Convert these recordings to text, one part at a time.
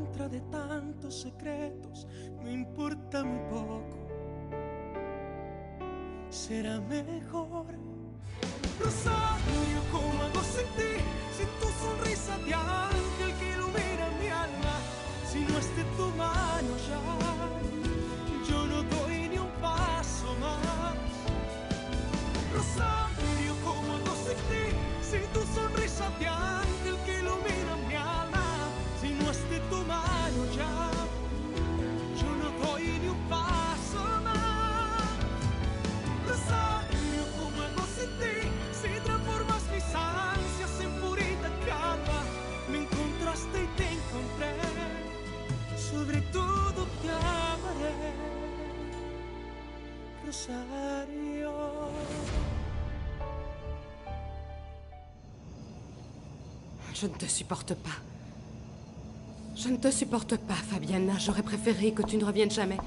contra de tantos secretos, me importa muy poco. Será mejor. Rosario, ¿cómo hago sin ti? Sin tu sonrisa de ángel que ilumina mi alma. Si no es de tu mano ya, yo no doy ni un paso más. Rosario, ¿cómo hago sin ti? Sin tu sonrisa de ángel que ilumina mi alma. Si no es de tu mano ya, yo no doy ni un paso más. Rosario, ¿cómo hago sin ti? Si transformas mis ansias en purita calma. Me encontraste y te encontré. Sobre todo te amaré, Rosario. Je ne te supporte pas. Je ne te supporte pas, Fabiana. J'aurais préféré que tu ne reviennes jamais.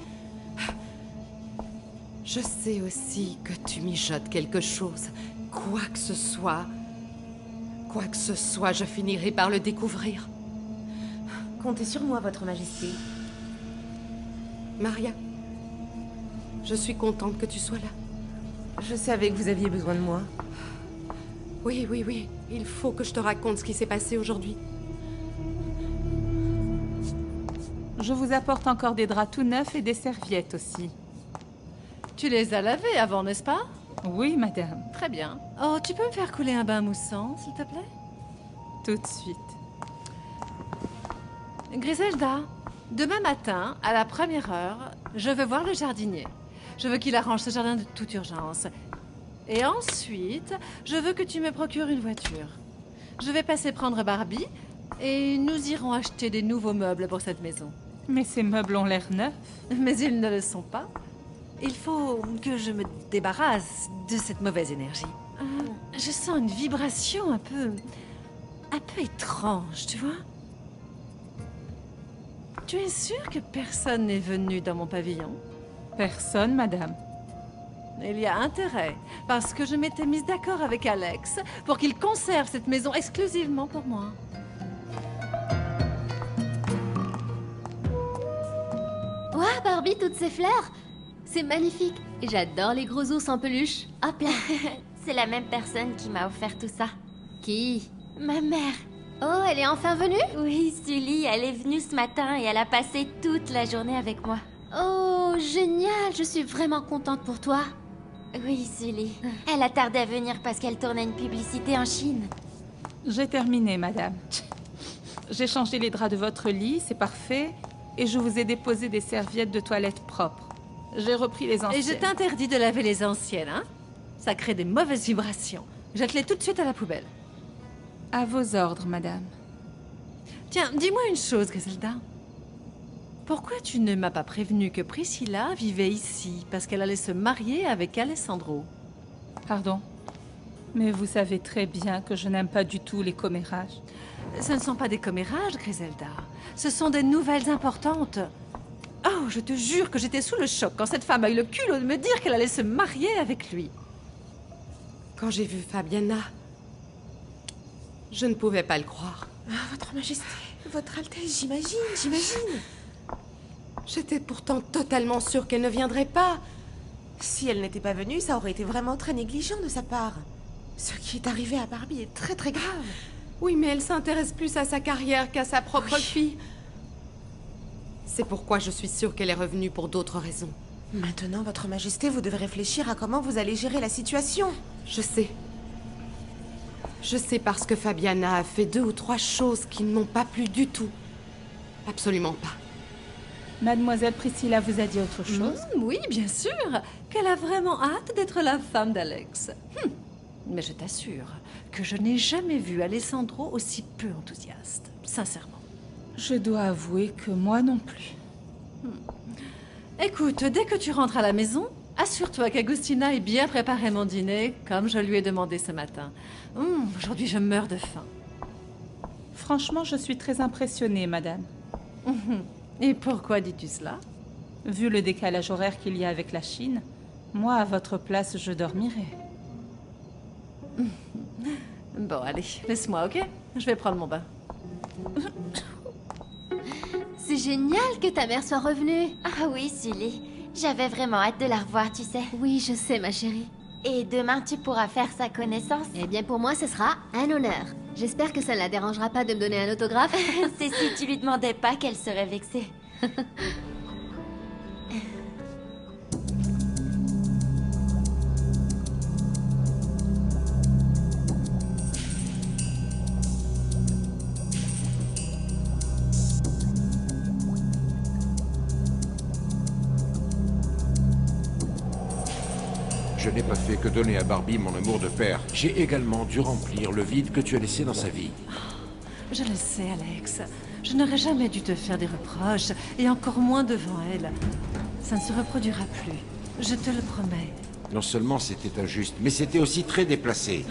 Je sais aussi que tu mijotes quelque chose. Quoi que ce soit, je finirai par le découvrir. Comptez sur moi, Votre Majesté. Maria, je suis contente que tu sois là. Je savais que vous aviez besoin de moi. Oui, oui, oui. Il faut que je te raconte ce qui s'est passé aujourd'hui. Je vous apporte encore des draps tout neufs et des serviettes aussi. Tu les as lavés avant, n'est-ce pas? Oui, madame. Très bien. Oh, tu peux me faire couler un bain moussant, s'il te plaît? Tout de suite. Griselda, demain matin, à la 1 heure, je veux voir le jardinier. Je veux qu'il arrange ce jardin de toute urgence. Et ensuite, je veux que tu me procures une voiture. Je vais passer prendre Barbie et nous irons acheter des nouveaux meubles pour cette maison. Mais ces meubles ont l'air neufs. Mais ils ne le sont pas. Il faut que je me débarrasse de cette mauvaise énergie. Je sens une vibration un peu étrange, tu vois? Tu es sûre que personne n'est venu dans mon pavillon? Personne, madame. Il y a intérêt, parce que je m'étais mise d'accord avec Alex pour qu'il conserve cette maison exclusivement pour moi. Ouah, Barbie, toutes ces fleurs! C'est magnifique! J'adore les gros ours en peluche. Hop là! C'est la même personne qui m'a offert tout ça. Qui? Ma mère. Oh, elle est enfin venue? Oui, Sully, elle est venue ce matin et elle a passé toute la journée avec moi. Oh, génial! Je suis vraiment contente pour toi. Oui, Sully. Elle a tardé à venir parce qu'elle tournait une publicité en Chine. J'ai terminé, madame. J'ai changé les draps de votre lit, c'est parfait. Et je vous ai déposé des serviettes de toilette propres. J'ai repris les anciennes. Et je t'interdis de laver les anciennes, hein? Ça crée des mauvaises vibrations. Jette-les tout de suite à la poubelle. À vos ordres, madame. Tiens, dis-moi une chose, Griselda. Pourquoi tu ne m'as pas prévenu que Priscilla vivait ici parce qu'elle allait se marier avec Alessandro? Pardon. Mais vous savez très bien que je n'aime pas du tout les commérages. Ce ne sont pas des commérages, Griselda. Ce sont des nouvelles importantes. Oh, je te jure que j'étais sous le choc quand cette femme a eu le culot de me dire qu'elle allait se marier avec lui. Quand j'ai vu Fabiana, je ne pouvais pas le croire. Ah, Votre Majesté, Votre Altesse, j'imagine. J'étais pourtant totalement sûre qu'elle ne viendrait pas. Si elle n'était pas venue, ça aurait été vraiment très négligent de sa part. Ce qui est arrivé à Barbie est très très grave. Oui, mais elle s'intéresse plus à sa carrière qu'à sa propre fille. C'est pourquoi je suis sûre qu'elle est revenue pour d'autres raisons. Maintenant, Votre Majesté, vous devez réfléchir à comment vous allez gérer la situation. Je sais. Je sais parce que Fabiana a fait 2 ou 3 choses qui ne m'ont pas plu du tout. Absolument pas. Mademoiselle Priscilla vous a dit autre chose? Oui, bien sûr. Qu'elle a vraiment hâte d'être la femme d'Alex. Mais je t'assure que je n'ai jamais vu Alessandro aussi peu enthousiaste. Sincèrement. Je dois avouer que moi non plus. Écoute, dès que tu rentres à la maison, assure-toi qu'Agustina ait bien préparé mon dîner, comme je lui ai demandé ce matin. Aujourd'hui, je meurs de faim. Franchement, je suis très impressionnée, madame. Et pourquoi dis-tu cela? Vu le décalage horaire qu'il y a avec la Chine, moi, à votre place, je dormirais. Bon, allez, laisse-moi, ok? Je vais prendre mon bain. génial que ta mère soit revenue. Ah oui, Sully. J'avais vraiment hâte de la revoir, tu sais. Oui, je sais, ma chérie. Et demain, tu pourras faire sa connaissance. Eh bien, pour moi, ce sera un honneur. J'espère que ça ne la dérangera pas de me donner un autographe. C'est si tu lui demandais pas qu'elle serait vexée. Je n'ai pas fait que donner à Barbie mon amour de père. J'ai également dû remplir le vide que tu as laissé dans sa vie. Je le sais, Alex. Je n'aurais jamais dû te faire des reproches, et encore moins devant elle. Ça ne se reproduira plus. Je te le promets. Non seulement c'était injuste, mais c'était aussi très déplacé.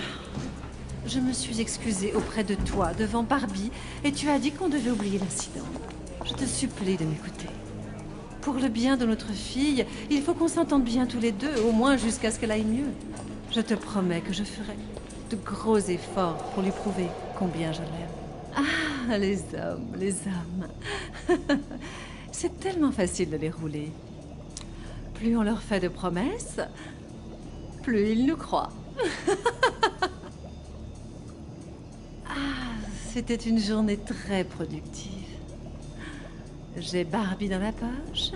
Je me suis excusée auprès de toi, devant Barbie, et tu as dit qu'on devait oublier l'incident. Je te supplie de m'écouter. Pour le bien de notre fille, il faut qu'on s'entende bien tous les deux, au moins jusqu'à ce qu'elle aille mieux. Je te promets que je ferai de gros efforts pour lui prouver combien je l'aime. Ah, les hommes, les hommes. C'est tellement facile de les rouler. Plus on leur fait de promesses, plus ils nous croient. Ah, c'était une journée très productive. J'ai Barbie dans la poche.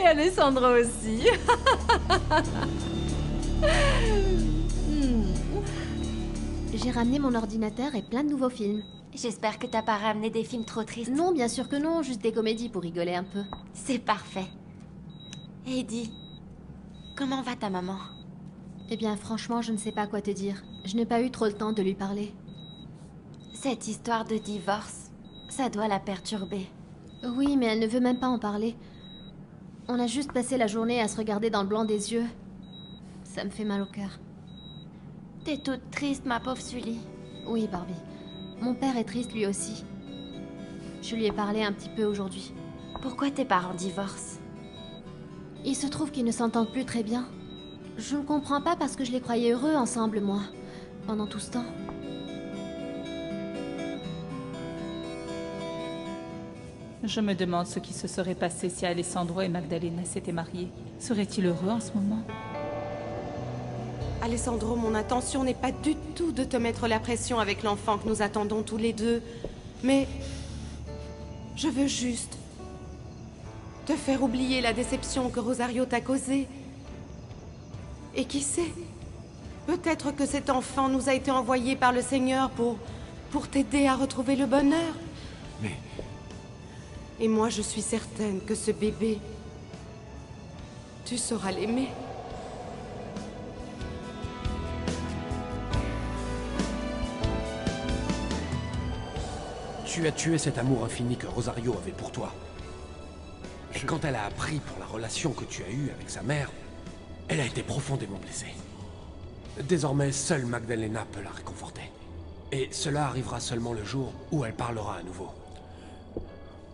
Et Alessandro aussi. J'ai ramené mon ordinateur et plein de nouveaux films. J'espère que t'as pas ramené des films trop tristes. Non, bien sûr que non, juste des comédies pour rigoler un peu. C'est parfait. Eddie, comment va ta maman? Eh bien, franchement, je ne sais pas quoi te dire. Je n'ai pas eu trop le temps de lui parler. Cette histoire de divorce, ça doit la perturber. Oui, mais elle ne veut même pas en parler. On a juste passé la journée à se regarder dans le blanc des yeux. Ça me fait mal au cœur. T'es toute triste, ma pauvre Sully. Oui, Barbie. Mon père est triste lui aussi. Je lui ai parlé un petit peu aujourd'hui. Pourquoi tes parents divorcent? Il se trouve qu'ils ne s'entendent plus très bien. Je ne comprends pas parce que je les croyais heureux ensemble, moi, pendant tout ce temps. Je me demande ce qui se serait passé si Alessandro et Magdalena s'étaient mariés. Seraient-ils heureux en ce moment? Alessandro, mon intention n'est pas du tout de te mettre la pression avec l'enfant que nous attendons tous les deux. Mais je veux juste te faire oublier la déception que Rosario t'a causée. Et qui sait, peut-être que cet enfant nous a été envoyé par le Seigneur pour t'aider à retrouver le bonheur. Mais... Et moi, je suis certaine que ce bébé, tu sauras l'aimer. Tu as tué cet amour infini que Rosario avait pour toi. Et quand elle a appris pour la relation que tu as eue avec sa mère, elle a été profondément blessée. Désormais, seule Magdalena peut la réconforter. Et cela arrivera seulement le jour où elle parlera à nouveau.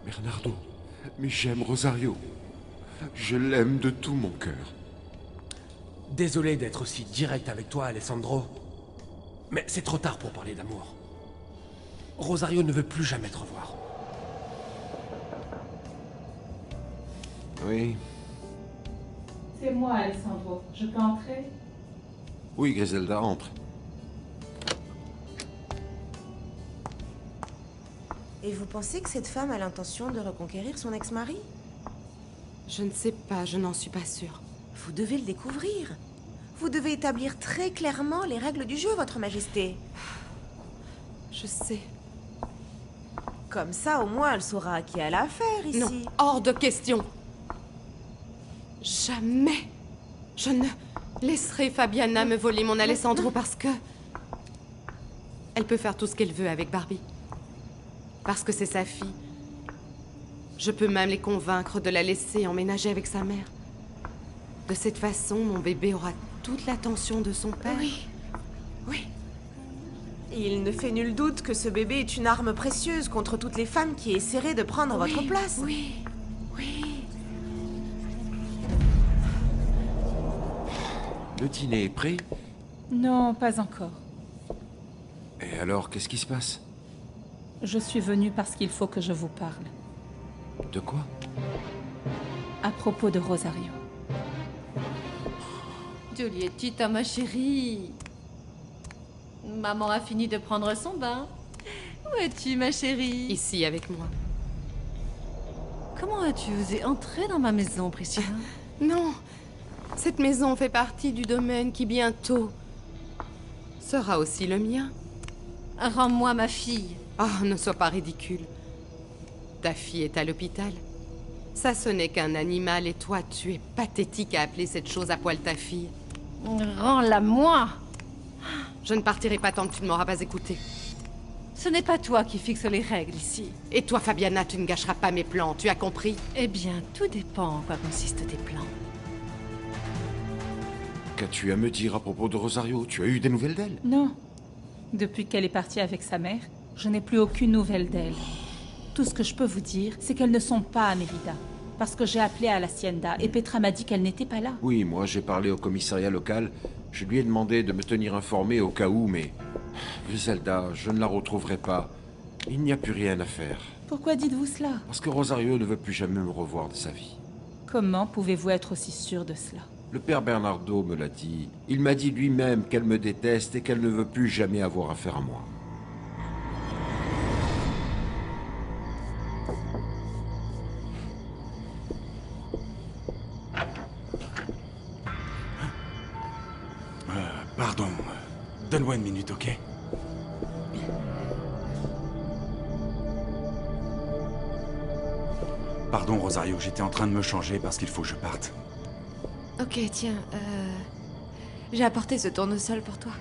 Bernardo, mais j'aime Rosario. Je l'aime de tout mon cœur. Désolé d'être aussi direct avec toi, Alessandro. Mais c'est trop tard pour parler d'amour. Rosario ne veut plus jamais te revoir. Oui. C'est moi, Alessandro. Je peux entrer? Oui, Griselda, entre. Et vous pensez que cette femme a l'intention de reconquérir son ex-mari? Je ne sais pas, je n'en suis pas sûre. Vous devez le découvrir. Vous devez établir très clairement les règles du jeu, Votre Majesté. Je sais. Comme ça, au moins, elle saura à qui elle a affaire ici. Non, hors de question. Jamais je ne laisserai Fabiana me voler mon Alessandro parce que... Elle peut faire tout ce qu'elle veut avec Barbie. Parce que c'est sa fille. Je peux même les convaincre de la laisser emménager avec sa mère. De cette façon, mon bébé aura toute l'attention de son père. Oui. Oui. Il ne fait nul doute que ce bébé est une arme précieuse contre toutes les femmes qui essaieraient de prendre votre place. Oui, oui. Le dîner est prêt? Non, pas encore. Et alors, qu'est-ce qui se passe? Je suis venue parce qu'il faut que je vous parle. De quoi? À propos de Rosario. Giuliettita, ma chérie. Maman a fini de prendre son bain. Où es-tu, ma chérie? Ici, avec moi. Comment as-tu osé entrer dans ma maison, Priscilla? Non, cette maison fait partie du domaine qui bientôt sera aussi le mien. Rends-moi ma fille. Oh, ne sois pas ridicule. Ta fille est à l'hôpital. Ça, ce n'est qu'un animal et toi, tu es pathétique à appeler cette chose à poil ta fille. Rends-la-moi. Je ne partirai pas tant que tu ne m'auras pas écouté. Ce n'est pas toi qui fixe les règles ici. Et toi, Fabiana, tu ne gâcheras pas mes plans, tu as compris? Eh bien, tout dépend en quoi consistent tes plans. Qu'as-tu à me dire à propos de Rosario? Tu as eu des nouvelles d'elle? Non. Depuis qu'elle est partie avec sa mère, je n'ai plus aucune nouvelle d'elle. Tout ce que je peux vous dire, c'est qu'elles ne sont pas à Mérida. Parce que j'ai appelé à l'Hacienda et Petra m'a dit qu'elle n'était pas là. Oui, moi j'ai parlé au commissariat local. Je lui ai demandé de me tenir informé au cas où, mais... Griselda, je ne la retrouverai pas. Il n'y a plus rien à faire. Pourquoi dites-vous cela? Parce que Rosario ne veut plus jamais me revoir de sa vie. Comment pouvez-vous être aussi sûr de cela? Le père Bernardo me l'a dit. Il m'a dit lui-même qu'elle me déteste et qu'elle ne veut plus jamais avoir affaire à moi. Pardon. Donne-moi une minute, ok? Pardon, Rosario, j'étais en train de me changer parce qu'il faut que je parte. Ok, tiens, j'ai apporté ce tournesol pour toi.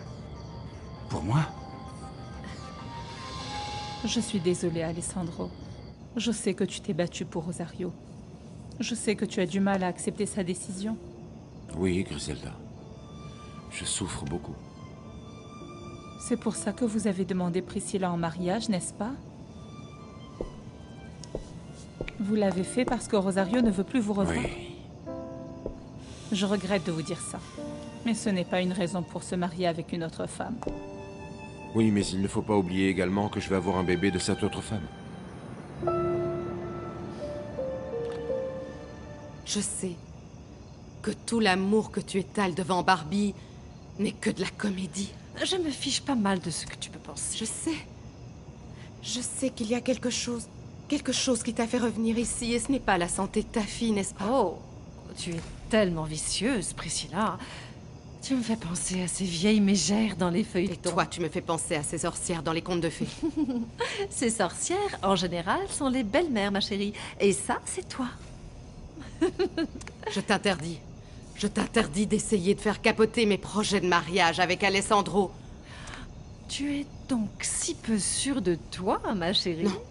Pour moi? Je suis désolée, Alessandro. Je sais que tu t'es battu pour Rosario. Je sais que tu as du mal à accepter sa décision. Oui, Griselda. Je souffre beaucoup. C'est pour ça que vous avez demandé Priscilla en mariage, n'est-ce pas? Vous l'avez fait parce que Rosario ne veut plus vous revoir. Oui. Je regrette de vous dire ça. Mais ce n'est pas une raison pour se marier avec une autre femme. Oui, mais il ne faut pas oublier également que je vais avoir un bébé de cette autre femme. Je sais que tout l'amour que tu étales devant Barbie n'est que de la comédie. Je me fiche pas mal de ce que tu peux penser. Je sais. Je sais qu'il y a quelque chose qui t'a fait revenir ici, et ce n'est pas la santé de ta fille, n'est-ce pas? Oh, tu es tellement vicieuse, Priscilla. Tu me fais penser à ces vieilles mégères dans les feuilletons. Et toi, tu me fais penser à ces sorcières dans les contes de fées. Ces sorcières, en général, sont les belles-mères, ma chérie. Et ça, c'est toi. Je t'interdis. Je t'interdis d'essayer de faire capoter mes projets de mariage avec Alessandro. Tu es donc si peu sûre de toi, ma chérie? Non.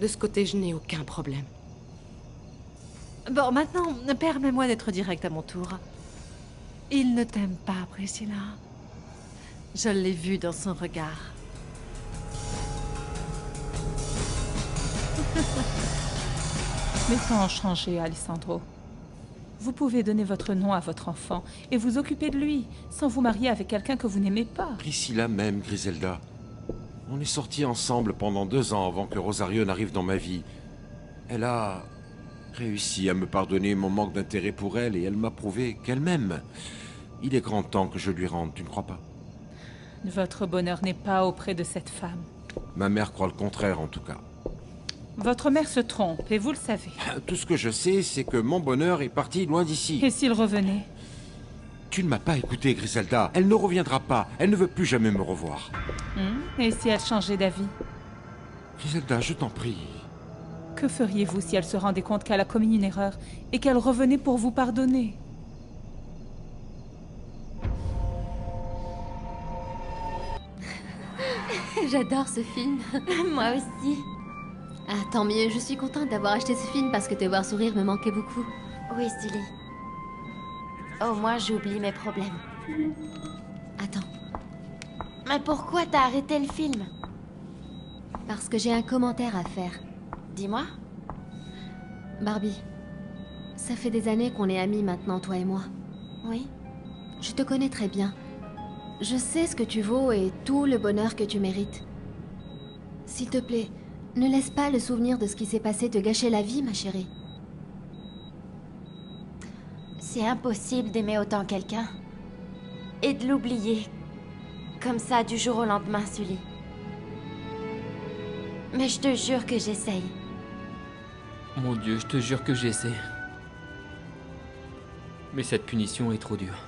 De ce côté, je n'ai aucun problème. Bon, maintenant, permets-moi d'être directe à mon tour. Il ne t'aime pas, Priscilla. Je l'ai vu dans son regard. Les temps ont changé, Alessandro. Vous pouvez donner votre nom à votre enfant et vous occuper de lui, sans vous marier avec quelqu'un que vous n'aimez pas. Priscilla même, Griselda. On est sortis ensemble pendant 2 ans avant que Rosario n'arrive dans ma vie. Elle a réussi à me pardonner mon manque d'intérêt pour elle et elle m'a prouvé qu'elle m'aime. Il est grand temps que je lui rende, tu ne crois pas? Votre bonheur n'est pas auprès de cette femme. Ma mère croit le contraire, en tout cas. Votre mère se trompe, et vous le savez. Tout ce que je sais, c'est que mon bonheur est parti loin d'ici. Et s'il revenait? Tu ne m'as pas écouté, Griselda. Elle ne reviendra pas. Elle ne veut plus jamais me revoir. Et si elle changeait d'avis? Griselda, je t'en prie. Que feriez-vous si elle se rendait compte qu'elle a commis une erreur et qu'elle revenait pour vous pardonner? J'adore ce film. Moi aussi. Ah, tant mieux, je suis contente d'avoir acheté ce film parce que te voir sourire me manquait beaucoup. Oui, Sully. Au moins, j'oublie mes problèmes. Attends, Mais pourquoi t'as arrêté le film? parce que j'ai un commentaire à faire. Dis-moi. Barbie, ça fait des années qu'on est amis maintenant, toi et moi. Oui. Je te connais très bien. Je sais ce que tu vaux et tout le bonheur que tu mérites. S'il te plaît, ne laisse pas le souvenir de ce qui s'est passé te gâcher la vie, ma chérie. C'est impossible d'aimer autant quelqu'un. Et de l'oublier. Comme ça, du jour au lendemain, Sully. Mais je te jure que j'essaye. Mon Dieu, je te jure que j'essaie. Mais cette punition est trop dure.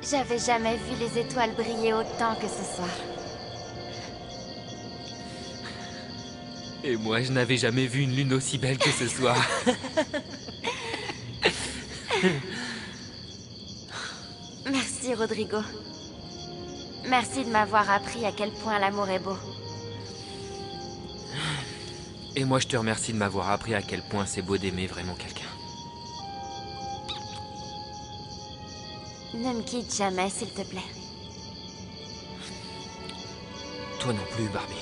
J'avais jamais vu les étoiles briller autant que ce soir. Et moi, je n'avais jamais vu une lune aussi belle que ce soir. Merci, Rodrigo. Merci de m'avoir appris à quel point l'amour est beau. Et moi, je te remercie de m'avoir appris à quel point c'est beau d'aimer vraiment quelqu'un. Ne me quitte jamais, s'il te plaît. Toi non plus, Barbie.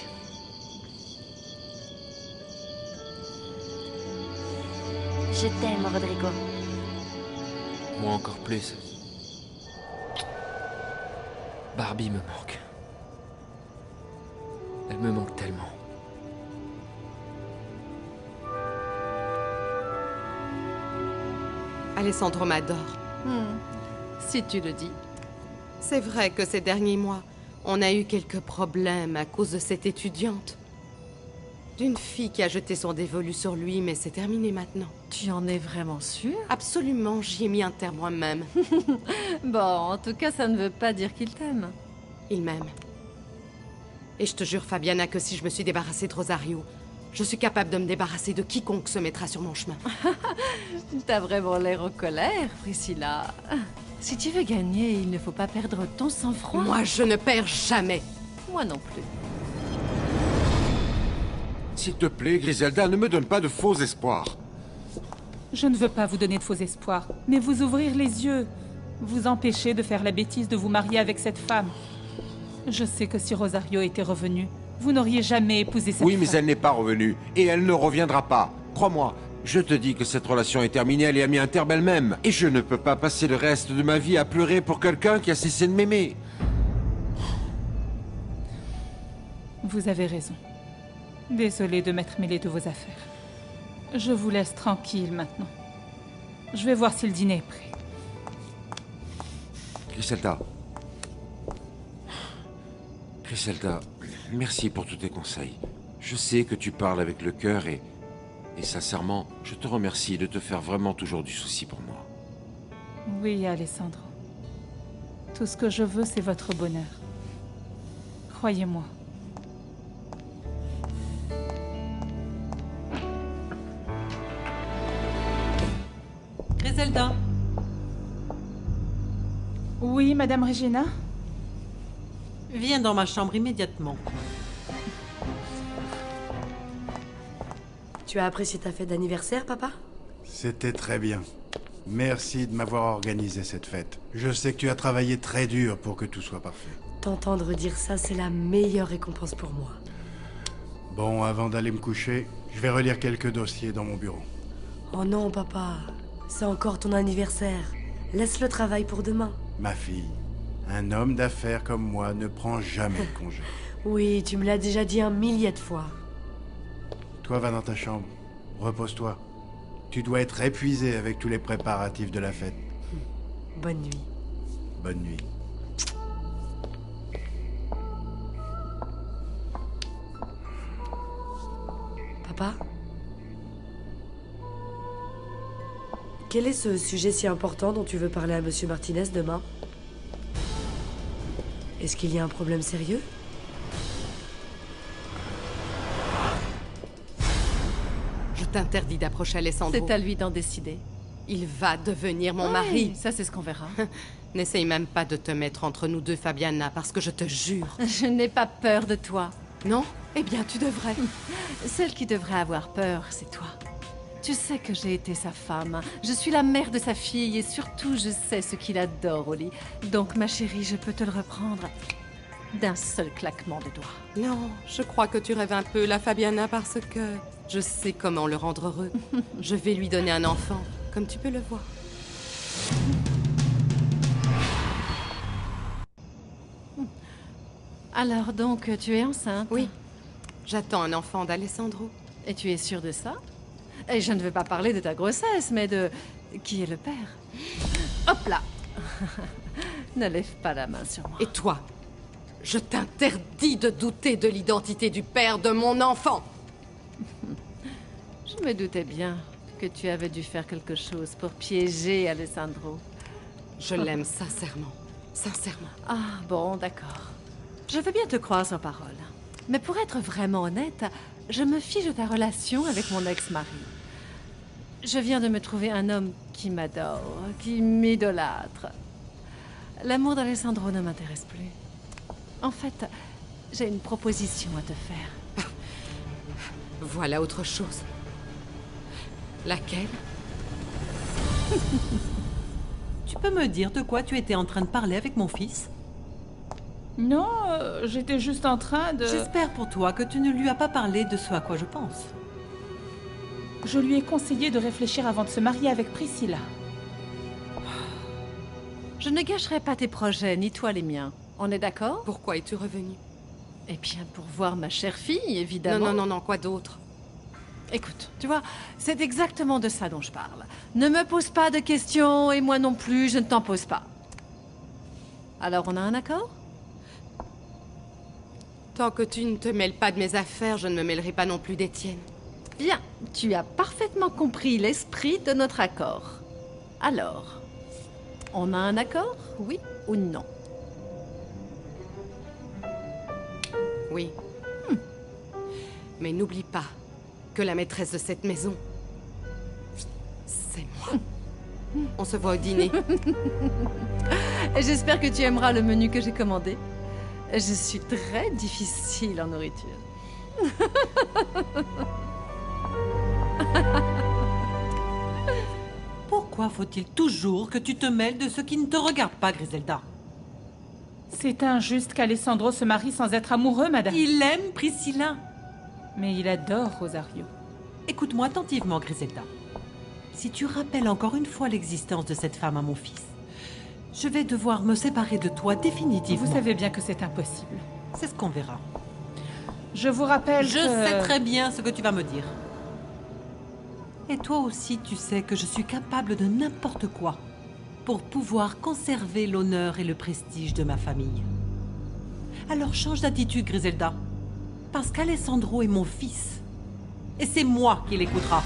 Je t'aime, Rodrigo. Moi encore plus. Barbie me manque. Elle me manque tellement. Alessandro m'adore. Si tu le dis. C'est vrai que ces derniers mois, on a eu quelques problèmes à cause de cette étudiante. D'une fille qui a jeté son dévolu sur lui, mais c'est terminé maintenant. Tu en es vraiment sûre? Absolument, j'y ai mis un terme moi-même. Bon, en tout cas, ça ne veut pas dire qu'il t'aime. Il m'aime. Et je te jure, Fabiana, que si je me suis débarrassée de Rosario, je suis capable de me débarrasser de quiconque se mettra sur mon chemin. T'as vraiment l'air en colère, Priscilla. Si tu veux gagner, il ne faut pas perdre ton sang-froid. Moi, je ne perds jamais. Moi non plus. S'il te plaît, Griselda, ne me donne pas de faux espoirs. Je ne veux pas vous donner de faux espoirs, mais vous ouvrir les yeux. Vous empêcher de faire la bêtise de vous marier avec cette femme. Je sais que si Rosario était revenue, vous n'auriez jamais épousé cette femme. Oui, mais elle n'est pas revenue. Et elle ne reviendra pas. Crois-moi, je te dis que cette relation est terminée, elle y a mis un terme elle-même. Et je ne peux pas passer le reste de ma vie à pleurer pour quelqu'un qui a cessé de m'aimer. Vous avez raison. Désolée de m'être mêlée de vos affaires. Je vous laisse tranquille maintenant. Je vais voir si le dîner est prêt. Griselda. Griselda, merci pour tous tes conseils. Je sais que tu parles avec le cœur et sincèrement, je te remercie de te faire vraiment toujours du souci pour moi. Oui, Alessandro. Tout ce que je veux, c'est votre bonheur. Croyez-moi. Griselda. Oui, Madame Regina? Viens dans ma chambre immédiatement. Tu as apprécié ta fête d'anniversaire, papa? C'était très bien. Merci de m'avoir organisé cette fête. Je sais que tu as travaillé très dur pour que tout soit parfait. T'entendre dire ça, c'est la meilleure récompense pour moi. Bon, avant d'aller me coucher, je vais relire quelques dossiers dans mon bureau. Oh non, papa. C'est encore ton anniversaire. Laisse le travail pour demain. Ma fille, un homme d'affaires comme moi ne prend jamais de congé. Oui, tu me l'as déjà dit 1 millier de fois. Toi, va dans ta chambre. Repose-toi. Tu dois être épuisé avec tous les préparatifs de la fête. Bonne nuit. Bonne nuit. Papa? Quel est ce sujet si important dont tu veux parler à Monsieur Martinez demain? Est-ce qu'il y a un problème sérieux? Je t'interdis d'approcher Alessandro. C'est à lui d'en décider. Il va devenir mon mari. Ça, c'est ce qu'on verra. N'essaye même pas de te mettre entre nous deux, Fabiana, parce que je te jure... Je n'ai pas peur de toi. Non? Eh bien, tu devrais. Celle qui devrait avoir peur, c'est toi. Tu sais que j'ai été sa femme. Je suis la mère de sa fille et surtout, je sais ce qu'il adore au lit. Donc, ma chérie, je peux te le reprendre d'un seul claquement de doigts. Non, je crois que tu rêves un peu, la Fabiana, parce que je sais comment le rendre heureux. Je vais lui donner un enfant, comme tu peux le voir. Alors donc, tu es enceinte? Oui. J'attends un enfant d'Alessandro. Et tu es sûre de ça? Et je ne veux pas parler de ta grossesse, mais de... Qui est le père? Hop là! Ne lève pas la main sur moi. Et toi? Je t'interdis de douter de l'identité du père de mon enfant! Je me doutais bien que tu avais dû faire quelque chose pour piéger Alessandro. Je l'aime sincèrement. Sincèrement. Ah, bon, d'accord. Je veux bien te croire sur parole. Mais pour être vraiment honnête, je me fiche de ta relation avec mon ex-mari. Je viens de me trouver un homme qui m'adore, qui m'idolâtre. L'amour d'Alessandro ne m'intéresse plus. En fait, j'ai une proposition à te faire. Voilà autre chose. Laquelle? Tu peux me dire de quoi tu étais en train de parler avec mon fils? Non, j'étais juste en train de... J'espère pour toi que tu ne lui as pas parlé de ce à quoi je pense. Je lui ai conseillé de réfléchir avant de se marier avec Priscilla. Je ne gâcherai pas tes projets, ni toi les miens. On est d'accord? Pourquoi es-tu revenue? Eh bien, pour voir ma chère fille, évidemment. Non, quoi d'autre? Écoute, tu vois, c'est exactement de ça dont je parle. Ne me pose pas de questions, et moi non plus, je ne t'en pose pas. Alors, on a un accord? Tant que tu ne te mêles pas de mes affaires, je ne me mêlerai pas non plus des tiennes. Bien, tu as parfaitement compris l'esprit de notre accord. Alors, on a un accord, oui ou non? Oui. Mais n'oublie pas que la maîtresse de cette maison, c'est moi. On se voit au dîner. J'espère que tu aimeras le menu que j'ai commandé. Je suis très difficile en nourriture. Pourquoi faut-il toujours que tu te mêles de ce qui ne te regarde pas, Griselda? C'est injuste qu'Alessandro se marie sans être amoureux, madame. Il aime Priscilla. Mais il adore Rosario. Écoute-moi attentivement, Griselda. Si tu rappelles encore une fois l'existence de cette femme à mon fils, je vais devoir me séparer de toi définitivement. Vous savez bien que c'est impossible. C'est ce qu'on verra. Je vous rappelle Je sais très bien ce que tu vas me dire. Et toi aussi, tu sais que je suis capable de n'importe quoi pour pouvoir conserver l'honneur et le prestige de ma famille. Alors change d'attitude, Griselda. Parce qu'Alessandro est mon fils. Et c'est moi qui l'écoutera.